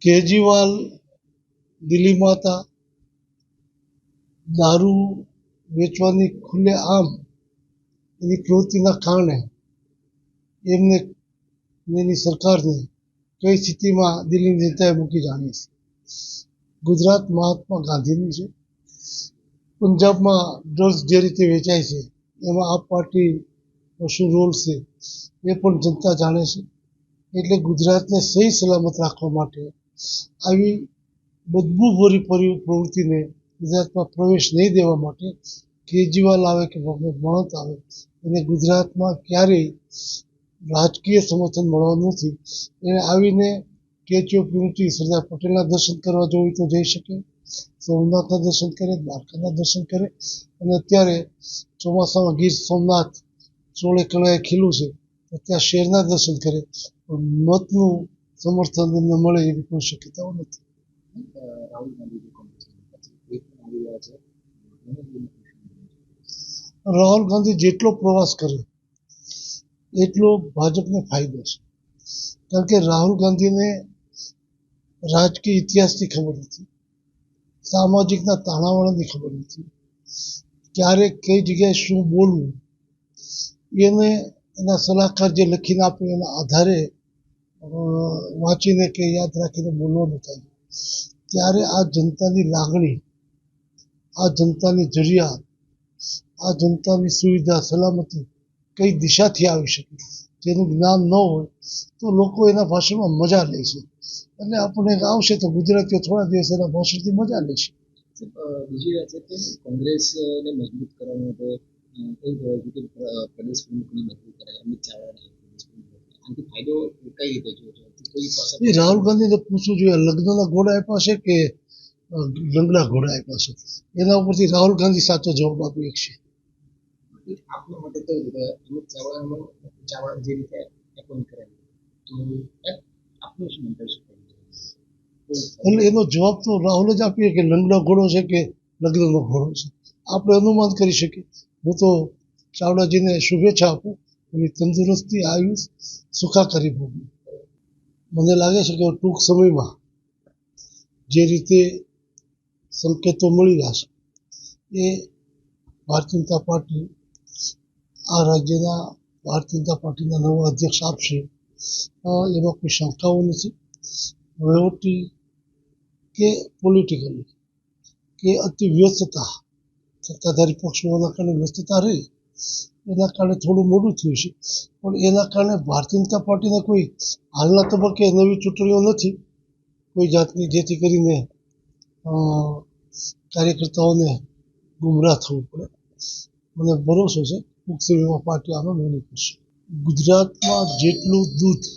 કેજરીવાલ દિલ્હીમાં હતા, દારૂ વેચવાની ખુલ્લેઆમ એની પ્રવૃત્તિના કારણે એમને એની સરકારને કઈ સ્થિતિમાં દિલ્હીની જનતાએ મૂકી જાણી છે. ગુજરાત મહાત્મા ગાંધીનું છે. પંજાબમાં ડ્રગ્સ જે રીતે વેચાય છે એમાં આપ પાર્ટીનો શું રોલ છે એ પણ જનતા જાણે છે. એટલે ગુજરાતને સહી સલામત રાખવા માટે આવી બદબૂભરી પ્રવૃત્તિને ગુજરાતમાં પ્રવેશ નહીં દેવા માટે કેજરીવાલ આવે કે મહંત આવે એને ગુજરાતમાં ક્યારેય રાજકીય સમર્થન મળવાનું નથી. એને આવીને સ્ટેચ્યુ ઓફ યુનિટી સરદાર પટેલના દર્શન કરવા જવું તો જઈ શકે, સોમનાથના દર્શન કરે, દ્વારકાના દર્શન કરે, અને અત્યારે ચોમાસામાં ગીર સોમનાથ સોળે કળાએ ખીલું છે તો ત્યાં શહેરના દર્શન કરે. પણ મતનું સમર્થન એમને મળે એવી કોઈ શક્યતાઓ નથી. રાહુલ ગાંધી જેટલો પ્રવાસ કરે એટલો ભાજપને ફાયદો છે. કારણ કે રાહુલ ગાંધીને રાજકીય ઇતિહાસની ખબર નથી, સામાજિકના તાણાવાણાની ખબર નથી, ક્યારે કઈ જગ્યાએ શું બોલવું એને એના સલાહકાર જે લખીને આપે એના આધારે વાંચીને કે યાદ રાખીને બોલવાનું થાય. ત્યારે આ જનતાની લાગણી, આ જનતાની જરૂરિયાત, આ જનતાની સુવિધા સલામતી કઈ દિશાથી આવી શકે જેનું જ્ઞાન ન હોય તો લોકો એના ભાષણમાં મજા લે છે. એટલે આપણે આવશે તો ગુજરાતીઓ થોડા દિવસ એના ભાષણથી મજા લેશે. બીજી વાત છે કે કોંગ્રેસને મજબૂત કરવા માટે પ્રદેશ પ્રમુખને મજબૂત કરાય, અમિત ચાવડાને આનાથી ફાયદો કઈ રીતે જોયો? રાહુલ ગાંધીને પૂછવું જોઈએ, લગ્નના ઘોડા આપ્યા છે કે લંગડા ઘોડા આપ્યા છે? એના ઉપરથી રાહુલ ગાંધી સાચો જવાબ આપી શકશે. આપના માટે તો અમિત ચાવડા જે રીતે એપોઇન્ટ કરાય તો આપનું શું મંતવ્ય છે? એટલે એનો જવાબ તો રાહુલ જ આપીએ કે લંગડા ઘોડો છે કે લગ્નનો ઘોડો છે. આપણે અનુમાન કરી શકીએ. હું તો ચાવડાજીને શુભેચ્છા આપું, એની તંદુરસ્તી, આયુષ, સુખાકારી ભોગવે. મને લાગે છે કે ટૂંક સમયમાં જે રીતે સંકેતો મળી રહ્યા છે એ ભારતીય જનતા પાર્ટી આ રાજ્યના ભારતીય જનતા પાર્ટીના નવા અધ્યક્ષ આપશે એમાં કોઈ શંકાઓ નથી. વહીવટી કે પોલિટિકલી કે અતિ વ્યસ્તતા, સત્તાધારી પક્ષોના કારણે વ્યસ્તતા રહી એના કારણે થોડું મોડું થયું છે. પણ એના કારણે ભારતીય જનતા પાર્ટીને કોઈ હાલના તબક્કે નવી ચૂંટણીઓ નથી કોઈ જાતની, જેથી કરીને કાર્યકર્તાઓને ગુમરાહ થવું પડે. મને ભરોસો છે ટૂંક સમયમાં પાર્ટી આનો નિર્ણય કરશે. ગુજરાતમાં જેટલું દૂધ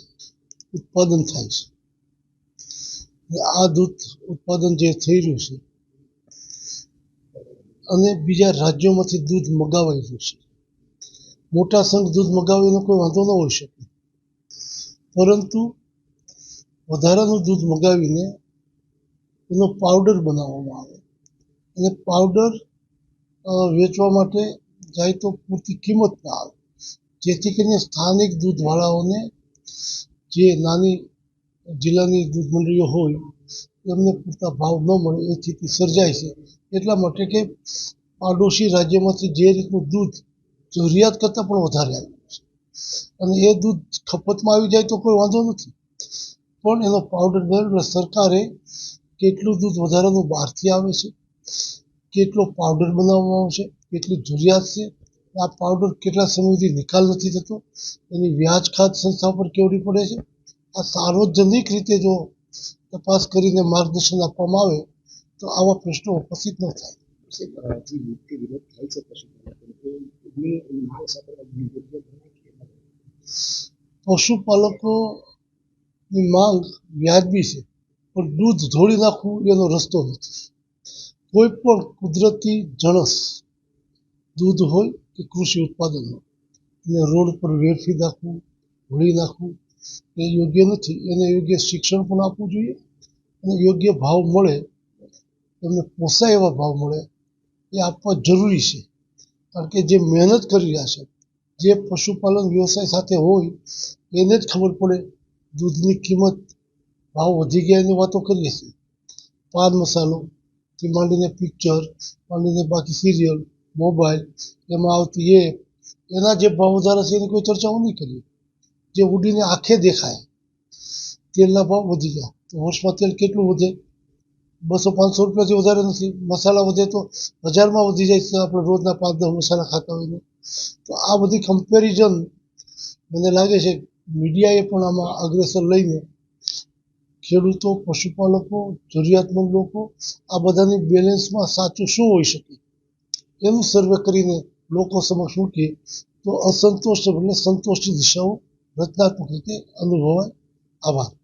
ઉત્પાદન થાય છે આ દૂધ ઉત્પાદન જે થઈ રહ્યું છે અને બીજા રાજ્યોમાંથી દૂધ મગાવાઈ રહ્યું છે, મોટા સંઘ દૂધ મગાવીને કોઈ વાંધો ન હોઈ શકે, પરંતુ વધારાનું દૂધ મગાવીને એનો પાવડર બનાવવામાં આવે અને પાવડર વેચવા માટે જાય તો પૂરતી કિંમત ના આવે, જેથી કરીને સ્થાનિક દૂધવાળાઓને જે નાની જિલ્લાની દૂધ મંડળીઓ હોય એમને પૂરતા ભાવ ન મળે એ સ્થિતિ સર્જાય છે. એટલા માટે કે પાડોશી રાજ્યમાંથી જે રીતનું દૂધ જરૂરિયાત કરતાં પણ વધારે આવ્યું છે અને એ દૂધ ખપતમાં આવી જાય તો કોઈ વાંધો નથી, પણ એનો પાવડર એટલે સરકારે કેટલું દૂધ વધારાનું બહારથી આવે છે, કેટલો પાવડર બનાવવામાં આવશે, કેટલી જરૂરિયાત છે, આ પાવડર કેટલા સમય સુધી નિકાલ નથી થતો, એની વ્યાજ ખાત સંસ્થા પર કેવડી પડે છે. આ સાર્વજનિક રીતે જો તપાસ કરીને માર્ગદર્શન આપવામાં આવે તો આવા પ્રશ્નો ઉપસ્થિત ન થાય. પશુપાલકોની માંગ વ્યાજબી છે, પણ દૂધ ધોળી નાખવું એનો રસ્તો નથી. કોઈ પણ કુદરતી જણસ દૂધ હોય કે કૃષિ ઉત્પાદન હોય એને રોડ પર વેડફી નાખવું, ધોળી નાખવું એ યોગ્ય નથી. એને યોગ્ય શિક્ષણ પણ આપવું જોઈએ અને યોગ્ય ભાવ મળે, એમને પોસાય એવા ભાવ મળે એ આપવા જરૂરી છે. કારણ કે જે મહેનત કરી રહ્યા છે, જે પશુપાલન વ્યવસાય સાથે હોય એને જ ખબર પડે દૂધની કિંમત ભાવ વધી ગયા એની વાતો કરીએ છીએ. પાન મસાલોથી માંડીને પિક્ચર માંડીને બાકી સિરિયલ મોબાઈલ એમાં આવતી એના જે ભાવ વધારે છે એની કોઈ ચર્ચાઓ નહીં કરીએ. જે ઉડીને આંખે દેખાય તેલના ભાવ વધી ગયા તો વર્ષમાં તેલ કેટલું વધે? 200-500 રૂપિયાથી વધારે નથી. મસાલા વધે તો 1000માં વધી જાય છે. આપણે રોજના 5-10 મસાલા ખાતા હોઈએ તો આ બધી કમ્પેરિઝન મને લાગે છે મીડિયાએ પણ આમાં અગ્રેસર લઈને ખેડૂતો પશુપાલકો જરૂરિયાતમંદ લોકો આ બધાની બેલેન્સમાં સાચું શું હોઈ શકે એનું સર્વે કરીને લોકો સમક્ષ મૂકીએ તો અસંતોષ એટલે સંતોષની દિશાઓ રચનાત્મક રીતે અનુભવાય. આભાર.